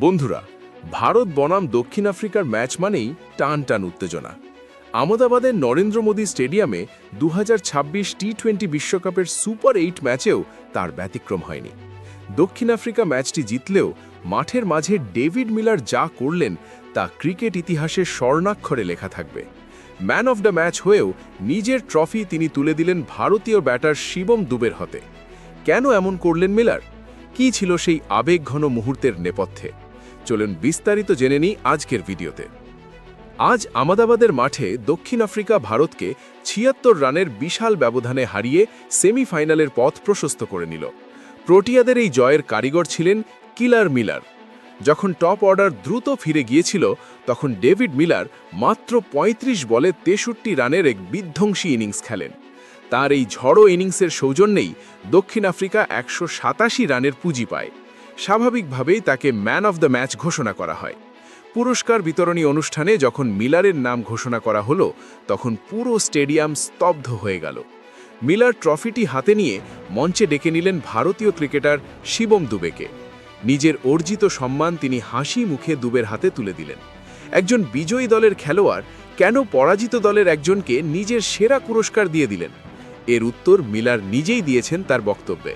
বন্ধুরা, ভারত বনাম দক্ষিণ আফ্রিকার ম্যাচ মানেই টান টান উত্তেজনা। আহমেদাবাদের নরেন্দ্র মোদী স্টেডিয়ামে 2026 টি-20 বিশ্বকাপের সুপার 8 ম্যাচেও তার ব্যতিক্রম হয়নি। দক্ষিণ আফ্রিকা ম্যাচটি জিতলেও মাঠের মাঝে ডেভিড মিলার যা করলেন তা ক্রিকেট ইতিহাসের স্বর্ণাক্ষরে লেখা থাকবে। ম্যান অফ দ্য ম্যাচ হয়েও নিজের ট্রফি তিনি তুলে দিলেন ভারতীয় ব্যাটার শিবম দুবের হাতে। কেন এমন করলেন মিলার? কী ছিল সেই আবেগঘন মুহূর্তের নেপথ্যে? চলুন বিস্তারিত জেনে নিই আজকের ভিডিওতে। আজ আহমেদাবাদের মাঠে দক্ষিণ আফ্রিকা ভারতকে ৭৬ রানের বিশাল ব্যবধানে হারিয়ে সেমিফাইনালের পথ প্রশস্ত করে নিল। প্রোটিয়াদের এই জয়ের কারিগর ছিলেন কিলার মিলার। যখন টপ অর্ডার দ্রুত ফিরে গিয়েছিল, তখন ডেভিড মিলার মাত্র ৩৫ বলে ৬৩ রানের এক বিধ্বংসী ইনিংস খেলেন। তার এই ঝড়ো ইনিংসের সৌজন্যেই দক্ষিণ আফ্রিকা ১৮৭ রানের পুঁজি পায়। স্বাভাবিকভাবেই তাকে ম্যান অফ দ্য ম্যাচ ঘোষণা করা হয়। পুরস্কার বিতরণী অনুষ্ঠানে যখন মিলারের নাম ঘোষণা করা হলো, তখন পুরো স্টেডিয়াম স্তব্ধ হয়ে গেল। মিলার ট্রফিটি হাতে নিয়ে মঞ্চে ডেকে নিলেন ভারতীয় ক্রিকেটার শিবম দুবেকে। নিজের অর্জিত সম্মান তিনি হাসি মুখে দুবের হাতে তুলে দিলেন। একজন বিজয়ী দলের খেলোয়াড় কেন পরাজিত দলের একজনকে নিজের সেরা পুরস্কার দিয়ে দিলেন? এর উত্তর মিলার নিজেই দিয়েছেন তার বক্তব্যে।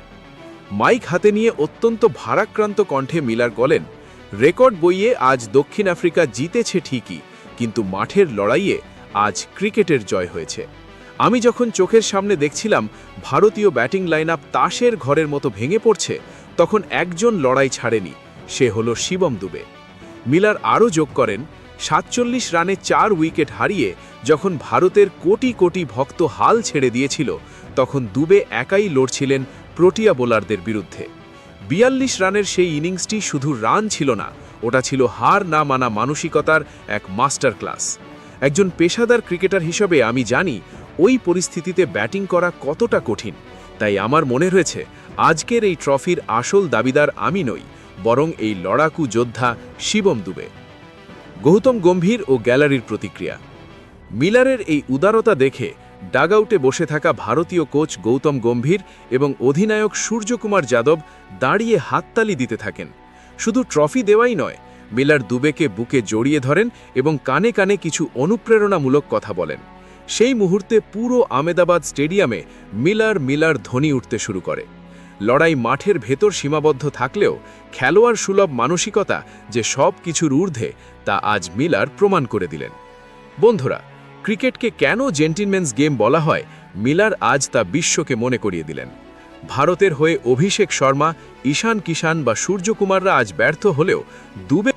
মাইক হাতে নিয়ে অত্যন্ত ভারাক্রান্ত কণ্ঠে মিলার বলেন, রেকর্ড বইয়ে আজ দক্ষিণ আফ্রিকা জিতেছে ঠিকই, কিন্তু মাঠের লড়াইয়ে আজ ক্রিকেটের জয় হয়েছে। আমি যখন চোখের সামনে দেখছিলাম ভারতীয় ব্যাটিং লাইন আপ তাসের ঘরের মতো ভেঙে পড়ছে, তখন একজন লড়াই ছাড়েনি, সে হলো শিবম দুবে। মিলার আরও যোগ করেন, ৪৭ রানে ৪ উইকেট হারিয়ে যখন ভারতের কোটি কোটি ভক্ত হাল ছেড়ে দিয়েছিল, তখন দুবে একাই লড়ছিলেন প্রোটিয়া বোলারদের বিরুদ্ধে। ৪২ রানের সেই ইনিংসটি শুধু রান ছিল না, ওটা ছিল হার না মানা মানসিকতার এক মাস্টার ক্লাস। একজন পেশাদার ক্রিকেটার হিসেবে আমি জানি ওই পরিস্থিতিতে ব্যাটিং করা কতটা কঠিন। তাই আমার মনে হয়েছে আজকের এই ট্রফির আসল দাবিদার আমি নই, বরং এই লড়াকু যোদ্ধা শিবম দুবে। গৌতম গম্ভীর ও গ্যালারির প্রতিক্রিয়া। মিলারের এই উদারতা দেখে ডাগআউটে বসে থাকা ভারতীয় কোচ গৌতম গম্ভীর এবং অধিনায়ক সূর্যকুমার যাদব দাঁড়িয়ে হাততালি দিতে থাকেন। শুধু ট্রফি দেওয়াই নয়, মিলার দুবেকে বুকে জড়িয়ে ধরেন এবং কানে কানে কিছু অনুপ্রেরণামূলক কথা বলেন। সেই মুহূর্তে পুরো আহমেদাবাদ স্টেডিয়ামে মিলার মিলার ধ্বনি উঠতে শুরু করে। লড়াই মাঠের ভেতর সীমাবদ্ধ থাকলেও খেলোয়াড় সুলভ মানসিকতা যে সব কিছুর ঊর্ধ্বে, তা আজ মিলার প্রমাণ করে দিলেন। বন্ধুরা, ক্রিকেটকে কেন জেন্টিলম্যানস গেম বলা হয়, মিলার আজ তা বিশ্বকে মনে করিয়ে দিলেন। ভারতের হয়ে অভিষেক শর্মা, ঈশান কিষান বা সূর্যকুমাররা আজ ব্যর্থ হলেও দুবে